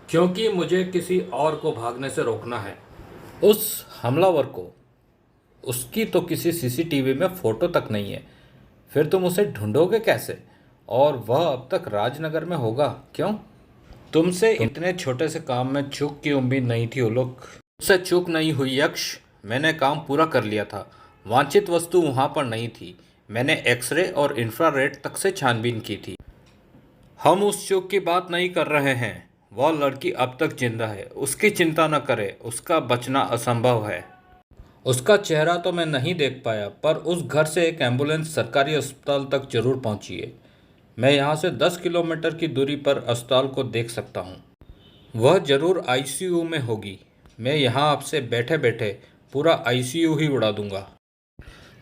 क्योंकि मुझे किसी और को भागने से रोकना है। उस हमलावर को। उसकी तो किसी सीसीटीवी में फोटो तक नहीं है। फिर तुम उसे ढूंढोगे कैसे? और वह अब तक राजनगर में होगा। क्यों? तुमसे इतने छोटे से काम में चूक की उम्मीद नहीं थी उलोक। मुझसे चूक नहीं हुई यक्ष। मैंने काम पूरा कर लिया था। वांछित वस्तु वहां पर नहीं थी। मैंने एक्सरे और इंफ्रारेड तक से छानबीन की थी। हम उस चूक की बात नहीं कर रहे हैं। वह लड़की अब तक जिंदा है। उसकी चिंता न करें। उसका बचना असंभव है। उसका चेहरा तो मैं नहीं देख पाया, पर उस घर से एक एम्बुलेंस सरकारी अस्पताल तक जरूर पहुंची है। मैं यहाँ से 10 किलोमीटर की दूरी पर अस्पताल को देख सकता हूँ। वह जरूर आईसीयू में होगी। मैं यहाँ आपसे बैठे बैठे पूरा आईसीयू ही उड़ा दूंगा।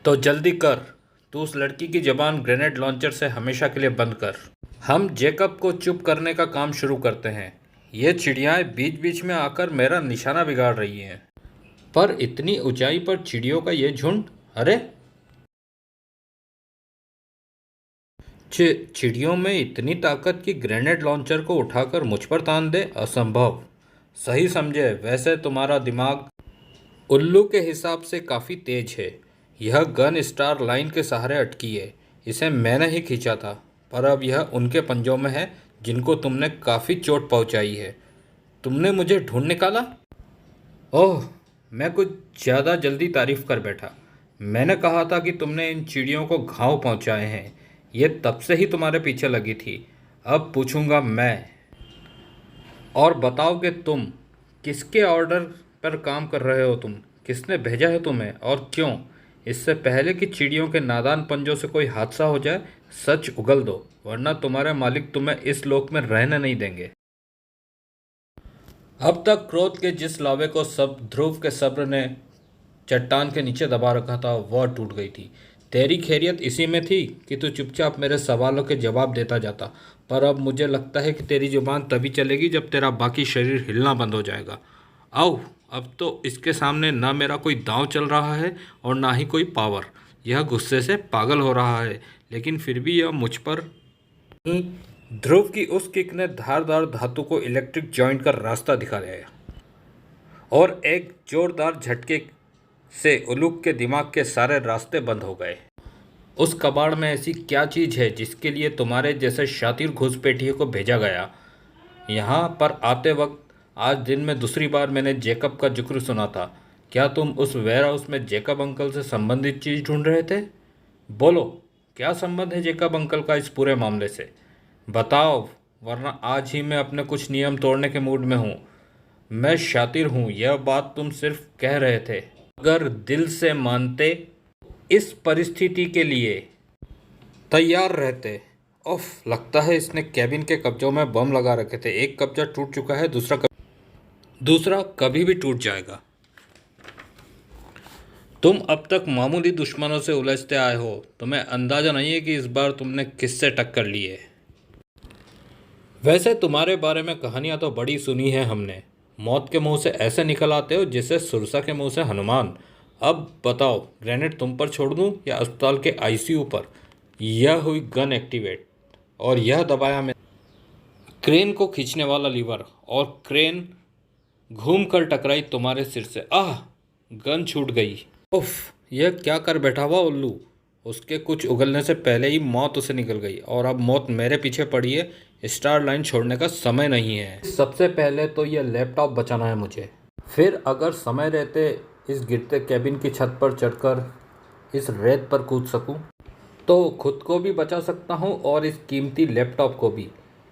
तो जल्दी कर। तू उस लड़की की जबान ग्रेनेड लॉन्चर से हमेशा के लिए बंद कर। हम जेकब को चुप करने का काम शुरू करते हैं। ये चिड़ियाएं बीच बीच में आकर मेरा निशाना बिगाड़ रही हैं। पर इतनी ऊंचाई पर चिड़ियों का ये झुंड। अरे, चिड़ियों में इतनी ताकत कि ग्रेनेड लॉन्चर को उठाकर मुझ पर तान दे? असंभव। सही समझे। वैसे तुम्हारा दिमाग उल्लू के हिसाब से काफ़ी तेज है। यह गन स्टार लाइन के सहारे अटकी है। इसे मैंने ही खींचा था, पर अब यह उनके पंजों में है जिनको तुमने काफ़ी चोट पहुंचाई है। तुमने मुझे ढूंढ निकाला। ओह, मैं कुछ ज़्यादा जल्दी तारीफ कर बैठा। मैंने कहा था कि तुमने इन चिड़ियों को घाव पहुंचाए हैं। ये तब से ही तुम्हारे पीछे लगी थी। अब पूछूंगा मैं। और बताओ कि तुम किसके ऑर्डर पर काम कर रहे हो? किसने भेजा है तुम्हें और क्यों? इससे पहले कि चिड़ियों के नादान पंजों से कोई हादसा हो जाए, सच उगल दो, वरना तुम्हारे मालिक तुम्हें इस लोक में रहने नहीं देंगे। अब तक क्रोध के जिस लावे को सब ध्रुव के सब्र ने चट्टान के नीचे दबा रखा था, वह टूट गई थी। तेरी खैरियत इसी में थी कि तू चुपचाप मेरे सवालों के जवाब देता जाता। पर अब मुझे लगता है कि तेरी जुबान तभी चलेगी जब तेरा बाकी शरीर हिलना बंद हो जाएगा। आओ, अब तो इसके सामने ना मेरा कोई दांव चल रहा है और ना ही कोई पावर। यह गुस्से से पागल हो रहा है, लेकिन फिर भी यह मुझ पर। ध्रुव की उस किक ने धारदार धातु को इलेक्ट्रिक जॉइंट का रास्ता दिखा दिया और एक जोरदार झटके से उलूक के दिमाग के सारे रास्ते बंद हो गए। उस कबाड़ में ऐसी क्या चीज़ है जिसके लिए तुम्हारे जैसे शातिर घुसपैठियों को भेजा गया? यहाँ पर आते वक्त आज दिन में दूसरी बार मैंने जेकब का जिक्र सुना था। क्या तुम उस वेयर हाउस में जेकब अंकल से संबंधित चीज़ ढूंढ रहे थे? बोलो, क्या संबंध है जेकब अंकल का इस पूरे मामले से? बताओ, वरना आज ही मैं अपने कुछ नियम तोड़ने के मूड में हूँ। मैं शातिर हूँ, यह बात तुम सिर्फ कह रहे थे। अगर दिल से मानते, इस परिस्थिति के लिए तैयार रहते। उफ, लगता है इसने कैबिन के कब्जों में बम लगा रखे थे। एक कब्जा टूट चुका है, दूसरा कभी भी टूट जाएगा। तुम अब तक मामूली दुश्मनों से उलझते आए हो। तुम्हें अंदाजा नहीं है कि इस बार तुमने किससे टक्कर ली है। वैसे तुम्हारे बारे में कहानियां तो बड़ी सुनी है हमने। मौत के मुंह से ऐसे निकल आते हो जैसे सुरसा के मुंह से हनुमान। अब बताओ, ग्रेनेड तुम पर छोड़ दूं या अस्पताल के आईसीयू पर? यह हुई गन एक्टिवेट और यह दबाया मैं क्रेन को खींचने वाला लीवर, और क्रेन घूम कर टकराई तुम्हारे सिर से। आह, गन छूट गई। उफ, यह क्या कर बैठा हुआ उल्लू। उसके कुछ उगलने से पहले ही मौत उसे निकल गई और अब मौत मेरे पीछे पड़ी है। स्टार लाइन छोड़ने का समय नहीं है। सबसे पहले तो यह लैपटॉप बचाना है मुझे। फिर अगर समय रहते इस गिरते कैबिन की छत पर चढ़कर इस रेत पर कूद सकूं, तो खुद को भी बचा सकता हूं और इस कीमती लैपटॉप को भी।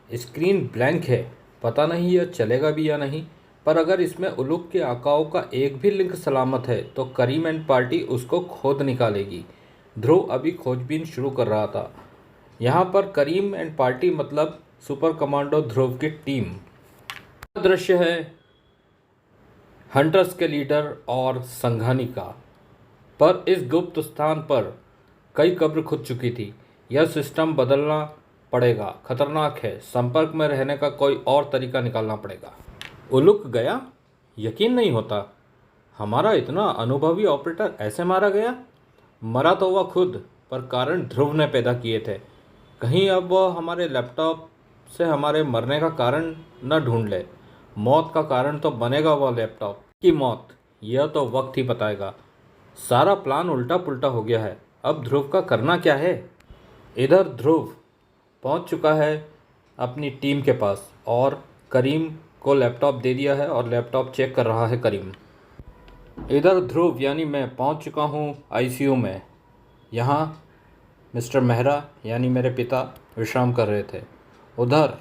स्क्रीन ब्लैंक है, पता नहीं यह चलेगा भी या नहीं। पर अगर इसमें उलूक के आकाओं का एक भी लिंक सलामत है तो करीम एंड पार्टी उसको खोद निकालेगी। ध्रुव अभी खोजबीन शुरू कर रहा था। यहाँ पर करीम एंड पार्टी मतलब सुपर कमांडो ध्रुव की टीम। दृश्य है हंटर्स के लीडर और संघानी का। पर इस गुप्त स्थान पर कई कब्र खुद चुकी थी। यह सिस्टम बदलना पड़ेगा। खतरनाक है। संपर्क में रहने का कोई और तरीका निकालना पड़ेगा। उलूक गया? यकीन नहीं होता। हमारा इतना अनुभवी ऑपरेटर ऐसे मारा गया? मरा तो वह खुद, पर कारण ध्रुव ने पैदा किए थे। कहीं अब वह हमारे लैपटॉप से हमारे मरने का कारण न ढूंढ ले। मौत का कारण तो बनेगा वो लैपटॉप की मौत, यह तो वक्त ही बताएगा। सारा प्लान उल्टा पुल्टा हो गया है। अब ध्रुव का करना क्या है? इधर ध्रुव पहुंच चुका है अपनी टीम के पास और करीम को लैपटॉप दे दिया है और लैपटॉप चेक कर रहा है करीम। इधर ध्रुव यानी मैं पहुंच चुका हूं आईसीयू में। यहाँ मिस्टर मेहरा यानी मेरे पिता विश्राम कर रहे थे। उधर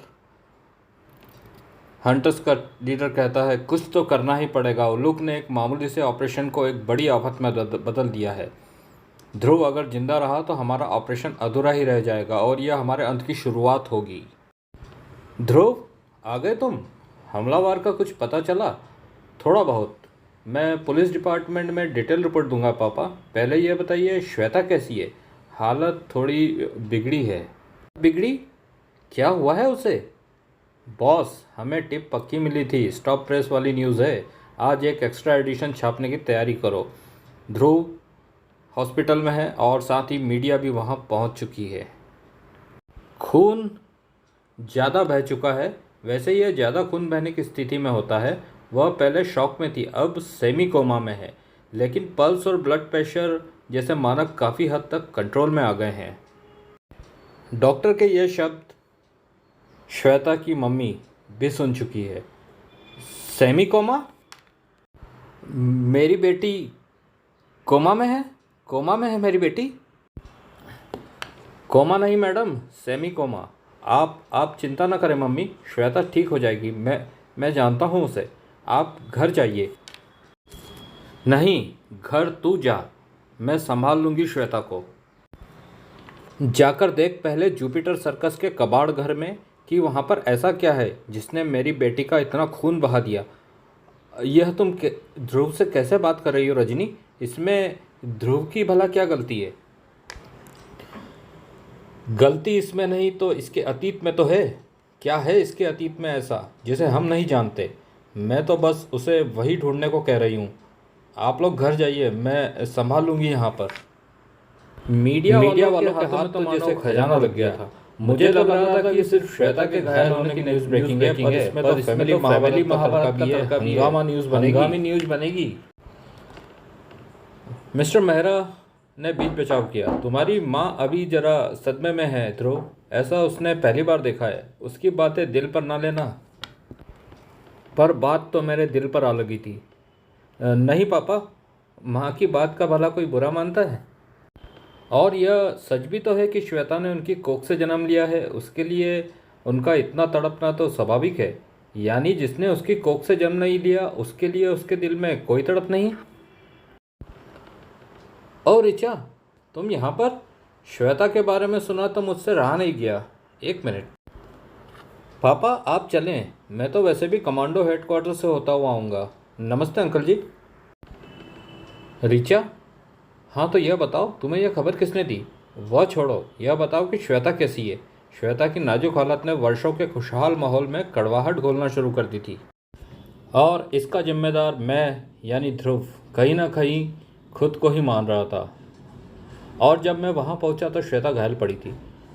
हंटर्स का लीडर कहता है कुछ तो करना ही पड़ेगा। उल्लूक ने एक मामूली से ऑपरेशन को एक बड़ी आफत में बदल दिया है। ध्रुव अगर जिंदा रहा तो हमारा ऑपरेशन अधूरा ही रह जाएगा और यह हमारे अंत की शुरुआत होगी। ध्रुव, आ गए तुम? हमलावर का कुछ पता चला? थोड़ा बहुत। मैं पुलिस डिपार्टमेंट में डिटेल रिपोर्ट दूंगा पापा। पहले यह बताइए श्वेता कैसी है? हालत थोड़ी बिगड़ी है। बिगड़ी? क्या हुआ है उसे? बॉस, हमें टिप पक्की मिली थी। स्टॉप प्रेस वाली न्यूज़ है। आज एक एक्स्ट्रा एडिशन छापने की तैयारी करो। ध्रुव हॉस्पिटल में है और साथ ही मीडिया भी वहाँ पहुँच चुकी है। खून ज़्यादा बह चुका है। वैसे यह ज़्यादा खून बहने की स्थिति में होता है। वह पहले शॉक में थी, अब सेमी कोमा में है, लेकिन पल्स और ब्लड प्रेशर जैसे मानक काफ़ी हद तक कंट्रोल में आ गए हैं। डॉक्टर के ये शब्द श्वेता की मम्मी भी सुन चुकी है। Semi coma? मेरी बेटी कोमा में है? कोमा में है मेरी बेटी? कोमा नहीं मैडम, सेमी कोमा। आप चिंता न करें मम्मी, श्वेता ठीक हो जाएगी। मैं जानता हूँ उसे। आप घर जाइए। नहीं, घर तू जा, मैं संभाल लूँगी श्वेता को। जाकर देख पहले जुपिटर सर्कस के कबाड़ घर में कि वहाँ पर ऐसा क्या है जिसने मेरी बेटी का इतना खून बहा दिया। यह तुम ध्रुव से कैसे बात कर रही हो रजनी? इसमें ध्रुव की भला क्या गलती है? गलती इसमें नहीं तो इसके अतीत में तो है। क्या है इसके अतीत में ऐसा जिसे हम नहीं जानते? मैं तो बस उसे वही ढूंढने को कह रही हूँ। आप लोग घर जाइए, मैं संभाल लूँगी यहाँ पर। मीडिया वालों के हाथ तो जैसे खजाना लग गया था। मुझे लग रहा था कि सिर्फ श्वेता के घायल होने की न्यूज़ ब्रेकिंग है, पर इसमें तो फैमिली महाभारत का भी है। हंगामा न्यूज़ बनेगी। मिस्टर मेहरा ने बीच बचाव किया। तुम्हारी माँ अभी जरा सदमे में है ध्रुव, ऐसा उसने पहली बार देखा है। उसकी बातें दिल पर ना लेना। पर बात तो मेरे दिल पर आ लगी थी। नहीं पापा, माँ की बात का भला कोई बुरा मानता है? और यह सच भी तो है कि श्वेता ने उनकी कोख से जन्म लिया है। उसके लिए उनका इतना तड़पना तो स्वाभाविक है। यानी जिसने उसकी कोख से जन्म नहीं लिया उसके लिए उसके दिल में कोई तड़प नहीं? ओ ऋचा, तुम यहाँ पर? श्वेता के बारे में सुना तो मुझसे रहा नहीं गया। एक मिनट पापा, आप चलें, मैं तो वैसे भी कमांडो हेडक्वार्टर से होता हुआ आऊँगा। नमस्ते अंकल जी। ऋचा, हाँ तो यह बताओ तुम्हें यह खबर किसने दी? वह छोड़ो, यह बताओ कि श्वेता कैसी है? श्वेता की नाजुक हालत ने वर्षों के खुशहाल माहौल में कड़वाहट घोलना शुरू कर दी थी और इसका जिम्मेदार मैं यानी ध्रुव कहीं ना कहीं खुद को ही मान रहा था। और जब मैं वहाँ पहुँचा तो श्वेता घायल पड़ी थी।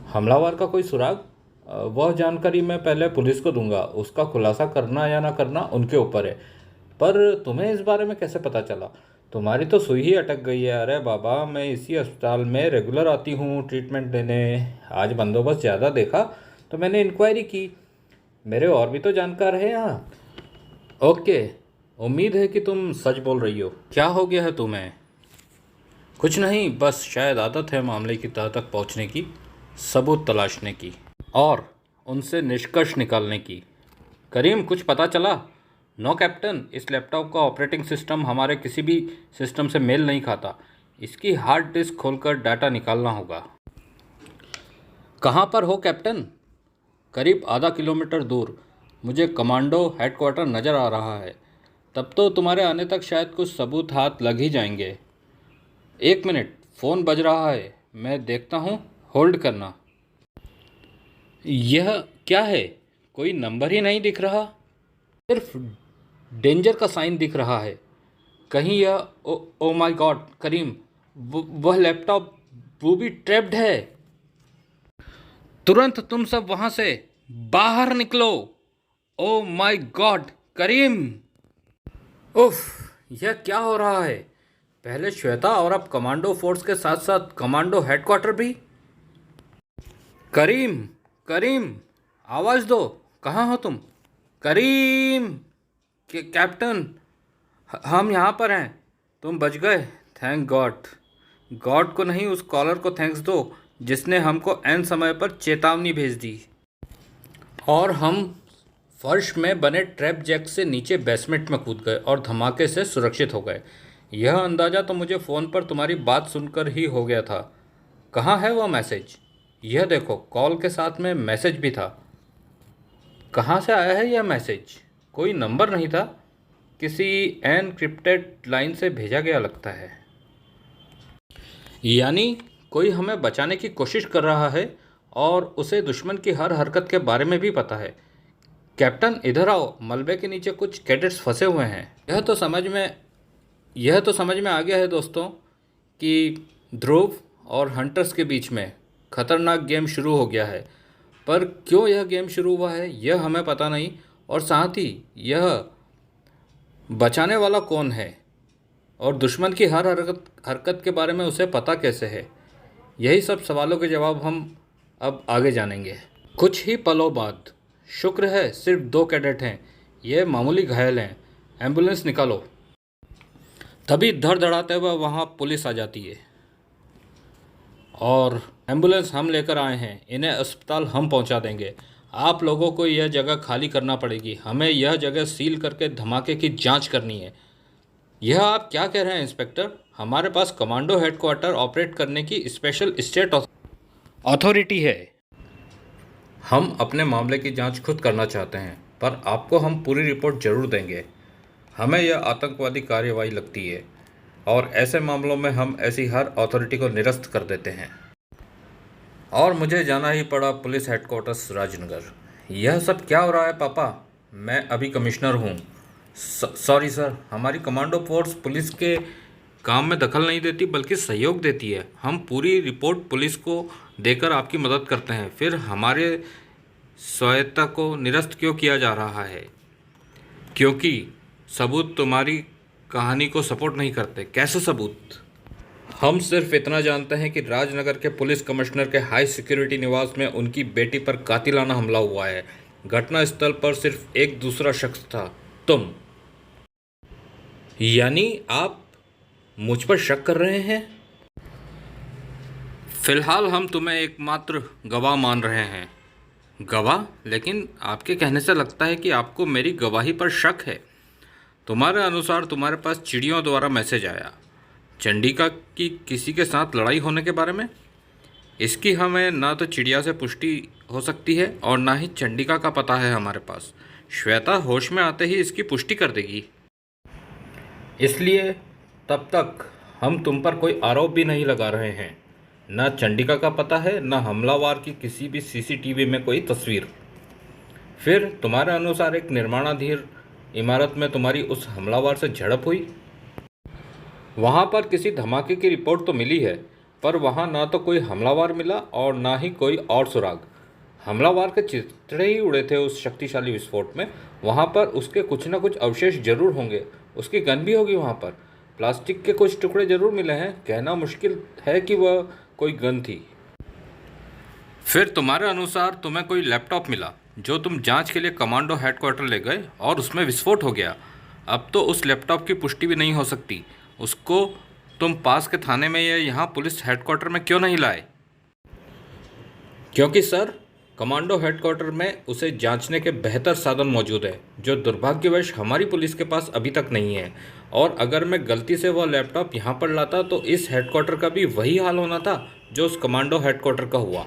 हमलावर का कोई सुराग? वह जानकारी मैं पहले पुलिस को दूंगा। उसका खुलासा करना या ना करना उनके ऊपर है। पर तुम्हें इस बारे में कैसे पता चला? तुम्हारी तो सुई ही अटक गई है। अरे बाबा, मैं इसी अस्पताल में रेगुलर आती हूँ ट्रीटमेंट लेने। आज बंदोबस्त ज़्यादा देखा तो मैंने इंक्वायरी की। मेरे और भी तो जानकार हैं यहाँ। ओके, उम्मीद है कि तुम सच बोल रही हो। क्या हो गया है तुम्हें? कुछ नहीं, बस शायद आदत है मामले की तह तक पहुँचने की, सबूत तलाशने की और उनसे निष्कर्ष निकालने की। करीम, कुछ पता चला? नो कैप्टन, इस लैपटॉप का ऑपरेटिंग सिस्टम हमारे किसी भी सिस्टम से मेल नहीं खाता। इसकी हार्ड डिस्क खोलकर डाटा निकालना होगा। कहाँ पर हो कैप्टन? करीब आधा किलोमीटर दूर। मुझे कमांडो हेडक्वार्टर नज़र आ रहा है। तब तो तुम्हारे आने तक शायद कुछ सबूत हाथ लग ही जाएंगे। एक मिनट, फ़ोन बज रहा है, मैं देखता हूँ, होल्ड करना। यह क्या है? कोई नंबर ही नहीं दिख रहा, सिर्फ डेंजर का साइन दिख रहा है। कहीं यह ओ माय गॉड करीम, वह लैपटॉप बूबी ट्रैप्ड है। तुरंत तुम सब वहाँ से बाहर निकलो। ओ माय गॉड करीम! उफ, यह क्या हो रहा है? पहले श्वेता और अब कमांडो फोर्स के साथ साथ कमांडो हेडक्वार्टर भी। करीम! करीम! आवाज़ दो, कहाँ हो तुम? करीम! कैप्टन, हम यहाँ पर हैं। तुम बच गए, थैंक गॉड। गॉड को नहीं, उस कॉलर को थैंक्स दो जिसने हमको एन समय पर चेतावनी भेज दी और हम फर्श में बने ट्रैप जैक से नीचे बेसमेंट में कूद गए और धमाके से सुरक्षित हो गए। यह अंदाज़ा तो मुझे फ़ोन पर तुम्हारी बात सुनकर ही हो गया था। कहाँ है वह मैसेज? यह देखो, कॉल के साथ में मैसेज भी था। कहाँ से आया है यह मैसेज? कोई नंबर नहीं था, किसी एनक्रिप्टेड लाइन से भेजा गया लगता है। यानी कोई हमें बचाने की कोशिश कर रहा है और उसे दुश्मन की हर हरकत के बारे में भी पता है। कैप्टन, इधर आओ, मलबे के नीचे कुछ कैडेट्स फंसे हुए हैं। यह तो समझ में आ गया है दोस्तों कि ध्रुव और हंटर्स के बीच में खतरनाक गेम शुरू हो गया है। पर क्यों यह गेम शुरू हुआ है यह हमें पता नहीं, और साथ ही यह बचाने वाला कौन है और दुश्मन की हर हरकत के बारे में उसे पता कैसे है। यही सब सवालों के जवाब हम अब आगे जानेंगे। कुछ ही पलों बाद, शुक्र है सिर्फ 2 कैडेट हैं, ये मामूली घायल हैं, एम्बुलेंस निकालो। तभी धड़धड़ाते हुए वहाँ पुलिस आ जाती है और एम्बुलेंस हम लेकर आए हैं, इन्हें अस्पताल हम पहुँचा देंगे। आप लोगों को यह जगह खाली करना पड़ेगी, हमें यह जगह सील करके धमाके की जांच करनी है। यह आप क्या कह रहे हैं इंस्पेक्टर? हमारे पास कमांडो हेडक्वार्टर ऑपरेट करने की स्पेशल स्टेट अथॉरिटी है। हम अपने मामले की जांच खुद करना चाहते हैं, पर आपको हम पूरी रिपोर्ट जरूर देंगे। हमें यह आतंकवादी कार्यवाही लगती है और ऐसे मामलों में हम ऐसी हर अथॉरिटी को निरस्त कर देते हैं। और मुझे जाना ही पड़ा पुलिस हेडक्वार्टर्स राजनगर। यह सब क्या हो रहा है पापा? मैं अभी कमिश्नर हूँ। सॉरी सर, हमारी कमांडो फोर्स पुलिस के काम में दखल नहीं देती बल्कि सहयोग देती है। हम पूरी रिपोर्ट पुलिस को देकर आपकी मदद करते हैं। फिर हमारे स्वायत्ता को निरस्त क्यों किया जा रहा है? क्योंकि सबूत तुम्हारी कहानी को सपोर्ट नहीं करते। कैसे सबूत? हम सिर्फ इतना जानते हैं कि राजनगर के पुलिस कमिश्नर के हाई सिक्योरिटी निवास में उनकी बेटी पर कातिलाना हमला हुआ है। घटना स्थल पर सिर्फ एक दूसरा शख्स था, तुम। यानी आप मुझ पर शक कर रहे हैं? फिलहाल हम तुम्हें एकमात्र गवाह मान रहे हैं। गवाह? लेकिन आपके कहने से लगता है कि आपको मेरी गवाही पर शक है। तुम्हारे अनुसार तुम्हारे पास चिड़ियों द्वारा मैसेज आया, चंडिका की किसी के साथ लड़ाई होने के बारे में। इसकी हमें ना तो चिड़िया से पुष्टि हो सकती है और ना ही चंडिका का पता है हमारे पास। श्वेता होश में आते ही इसकी पुष्टि कर देगी। इसलिए तब तक हम तुम पर कोई आरोप भी नहीं लगा रहे हैं। ना चंडिका का पता है, ना हमलावर की किसी भी सीसीटीवी में कोई तस्वीर। फिर तुम्हारे अनुसार एक निर्माणाधीन इमारत में तुम्हारी उस हमलावर से झड़प हुई। वहाँ पर किसी धमाके की रिपोर्ट तो मिली है, पर वहाँ ना तो कोई हमलावर मिला और ना ही कोई और सुराग। हमलावर के चितड़े ही उड़े थे उस शक्तिशाली विस्फोट में। वहाँ पर उसके कुछ न कुछ अवशेष जरूर होंगे। उसकी गन भी होगी वहाँ पर। प्लास्टिक के कुछ टुकड़े जरूर मिले हैं। कहना मुश्किल है कि वह कोई गन थी। फिर तुम्हारे अनुसार तुम्हें कोई लैपटॉप मिला जो तुम जांच के लिए कमांडो हेडक्वार्टर ले गए और उसमें विस्फोट हो गया। अब तो उस लैपटॉप की पुष्टि भी नहीं हो सकती। उसको तुम पास के थाने में या यहाँ पुलिस हेडक्वार्टर में क्यों नहीं लाए? क्योंकि सर, कमांडो हेडक्वार्टर में उसे जांचने के बेहतर साधन मौजूद है जो दुर्भाग्यवश हमारी पुलिस के पास अभी तक नहीं है। और अगर मैं गलती से वह लैपटॉप यहाँ पर लाता तो इस हेडक्वार्टर का भी वही हाल होना था जो उस कमांडो हेडक्वार्टर का हुआ।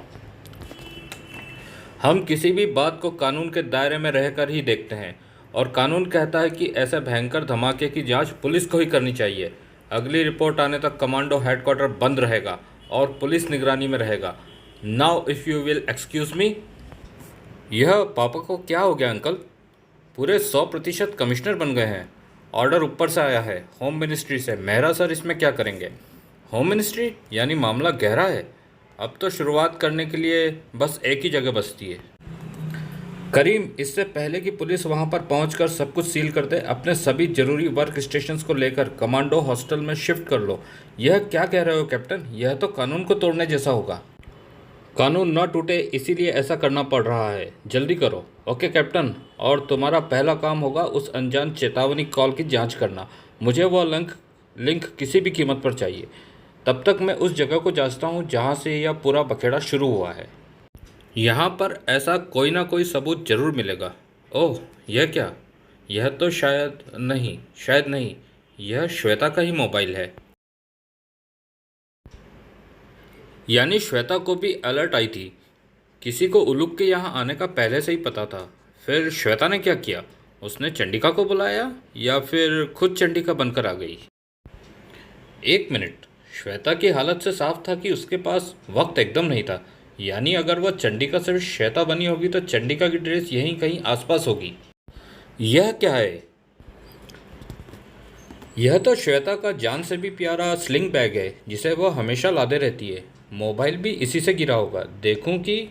हम किसी भी बात को कानून के दायरे में रहकर ही देखते हैं और कानून कहता है कि ऐसे भयंकर धमाके की जांच पुलिस को ही करनी चाहिए। अगली रिपोर्ट आने तक कमांडो हेडक्वार्टर बंद रहेगा और पुलिस निगरानी में रहेगा। Now if you will excuse me. यह पापा को क्या हो गया अंकल? पूरे 100% कमिश्नर बन गए हैं। ऑर्डर ऊपर से आया है, होम मिनिस्ट्री से। मेहरा सर इसमें क्या करेंगे? Home ministry? यानी मामला गहरा है। अब तो शुरुआत करने के लिए बस एक ही जगह बचती है। करीम, इससे पहले कि पुलिस वहां पर पहुंचकर सब कुछ सील कर दे, अपने सभी जरूरी वर्क स्टेशंस को लेकर कमांडो हॉस्टल में शिफ्ट कर लो। यह क्या कह रहे हो कैप्टन? यह तो कानून को तोड़ने जैसा होगा। कानून न टूटे इसीलिए ऐसा करना पड़ रहा है। जल्दी करो। Okay captain. और तुम्हारा पहला काम होगा उस अनजान चेतावनी कॉल की जांच करना। मुझे वह लिंक किसी भी कीमत पर चाहिए। तब तक मैं उस जगह को जांचता हूँ जहाँ से यह पूरा बखेड़ा शुरू हुआ है। यहाँ पर ऐसा कोई ना कोई सबूत जरूर मिलेगा। ओह, यह क्या? यह तो शायद नहीं, यह श्वेता का ही मोबाइल है। यानी श्वेता को भी अलर्ट आई थी। किसी को उलूक के यहाँ आने का पहले से ही पता था। फिर श्वेता ने क्या किया? उसने चंडिका को बुलाया या फिर खुद चंडिका बनकर आ गई? एक मिनट, श्वेता की हालत से साफ था कि उसके पास वक्त एकदम नहीं था। यानी अगर वह चंडिका से श्वेता बनी होगी तो चंडिका की ड्रेस यहीं कहीं आसपास होगी। यह क्या है? यह तो श्वेता का जान से भी प्यारा स्लिंग बैग है जिसे वह हमेशा लादे रहती है। मोबाइल भी इसी से गिरा होगा। देखूं कि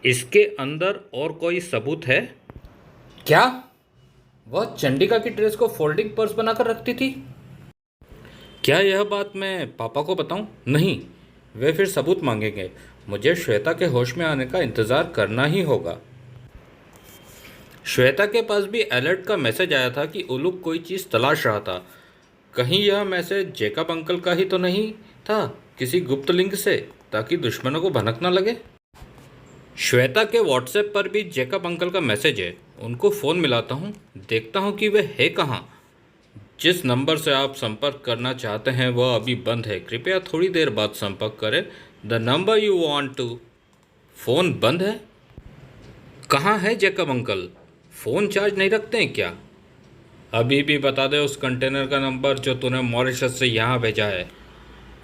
इसके अंदर और कोई सबूत है क्या? वह चंडिका की ड्रेस को फोल्डिंग पर्स बनाकर रखती थी। क्या यह बात मैं पापा को बताऊं? नहीं, वे फिर सबूत मांगेंगे। मुझे श्वेता के होश में आने का इंतज़ार करना ही होगा। श्वेता के पास भी अलर्ट का मैसेज आया था कि उलूक कोई चीज़ तलाश रहा था। कहीं यह मैसेज जेकब अंकल का ही तो नहीं था, किसी गुप्त लिंक से, ताकि दुश्मनों को भनक ना लगे। श्वेता के व्हाट्सएप पर भी जेकब अंकल का मैसेज है। उनको फ़ोन मिलाता हूँ, देखता हूँ कि वे है कहाँ। जिस नंबर से आप संपर्क करना चाहते हैं वह अभी बंद है। कृपया थोड़ी देर बाद संपर्क करें। The number you want to. Phone बंद है? कहाँ है जेकब अंकल? फ़ोन चार्ज नहीं रखते हैं क्या? अभी भी बता दे उस कंटेनर का नंबर जो तूने मॉरिशस से यहाँ भेजा है,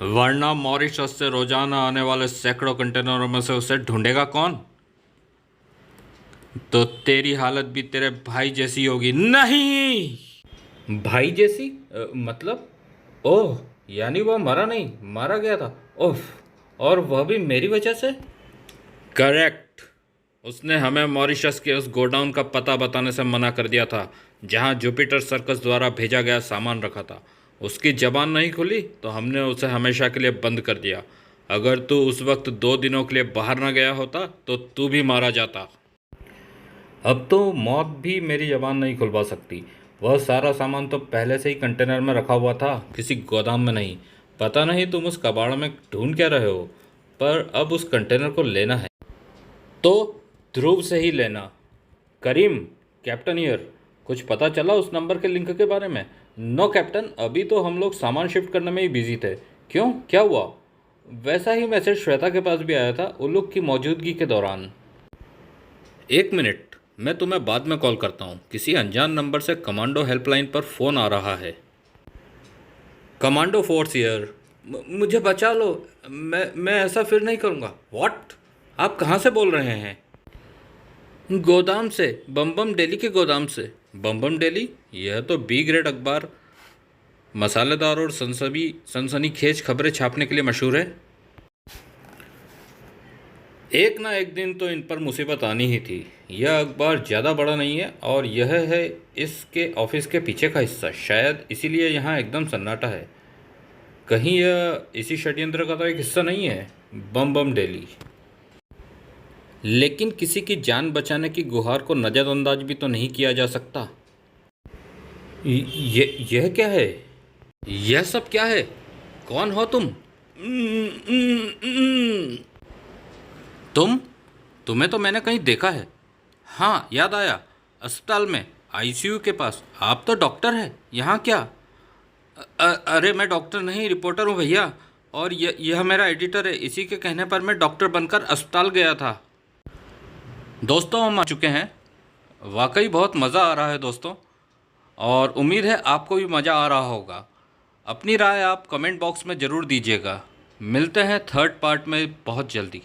वरना मॉरिशस से रोजाना आने वाले सैकड़ों कंटेनरों में से उसे ढूंढेगा कौन? तो तेरी हालत भी तेरे भाई जैसी होगी। नहीं, भाई जैसी? मतलब? ओह, यानी वह मरा नहीं, मारा गया था। ओह, और वह भी मेरी वजह से? करेक्ट। उसने हमें मॉरिशस के उस गोडाउन का पता बताने से मना कर दिया था जहां जुपिटर सर्कस द्वारा भेजा गया सामान रखा था। उसकी जबान नहीं खुली तो हमने उसे हमेशा के लिए बंद कर दिया। अगर तू उस वक्त 2 दिनों के लिए बाहर ना गया होता तो तू भी मारा जाता। अब तो मौत भी मेरी जबान नहीं खुलवा सकती। वह सारा सामान तो पहले से ही कंटेनर में रखा हुआ था, किसी गोदाम में नहीं। पता नहीं तुम उस कबाड़ में ढूंढ क्या रहे हो, पर अब उस कंटेनर को लेना है तो ध्रुव से ही लेना। करीम, कैप्टन हियर। कुछ पता चला उस नंबर के लिंक के बारे में? नो कैप्टन, अभी तो हम लोग सामान शिफ्ट करने में ही बिजी थे। क्यों, क्या हुआ? वैसा ही मैसेज श्वेता के पास भी आया था उलूक की मौजूदगी के दौरान। एक मिनट, मैं तुम्हें बाद में कॉल करता हूँ। किसी अनजान नंबर से कमांडो हेल्पलाइन पर फ़ोन आ रहा है। Commando force here. मुझे बचा लो। मैं ऐसा फिर नहीं करूँगा। व्हाट? आप कहाँ से बोल रहे हैं? गोदाम से, बम डेली के गोदाम से। बम डेली? यह तो बी ग्रेड अखबार मसालेदार और सनसनीखेज खबरें छापने के लिए मशहूर है। एक ना एक दिन तो इन पर मुसीबत आनी ही थी। यह अखबार ज़्यादा बड़ा नहीं है और यह है इसके ऑफिस के पीछे का हिस्सा। शायद इसीलिए यहाँ एकदम सन्नाटा है। कहीं यह इसी षड्यंत्र का तो एक हिस्सा नहीं है? बम डेली। लेकिन किसी की जान बचाने की गुहार को नज़रअंदाज भी तो नहीं किया जा सकता। यह क्या है? यह सब क्या है? कौन हो तुम? तुम्हें तो मैंने कहीं देखा है। हाँ, याद आया, अस्पताल में, आईसीयू के पास। आप तो डॉक्टर हैं, यहाँ क्या? अरे मैं डॉक्टर नहीं, रिपोर्टर हूँ भैया। और यह मेरा एडिटर है। इसी के कहने पर मैं डॉक्टर बनकर अस्पताल गया था। दोस्तों, हम आ चुके हैं। वाकई बहुत मज़ा आ रहा है दोस्तों, और उम्मीद है आपको भी मज़ा आ रहा होगा। अपनी राय आप कमेंट बॉक्स में ज़रूर दीजिएगा। मिलते हैं थर्ड पार्ट में बहुत जल्दी।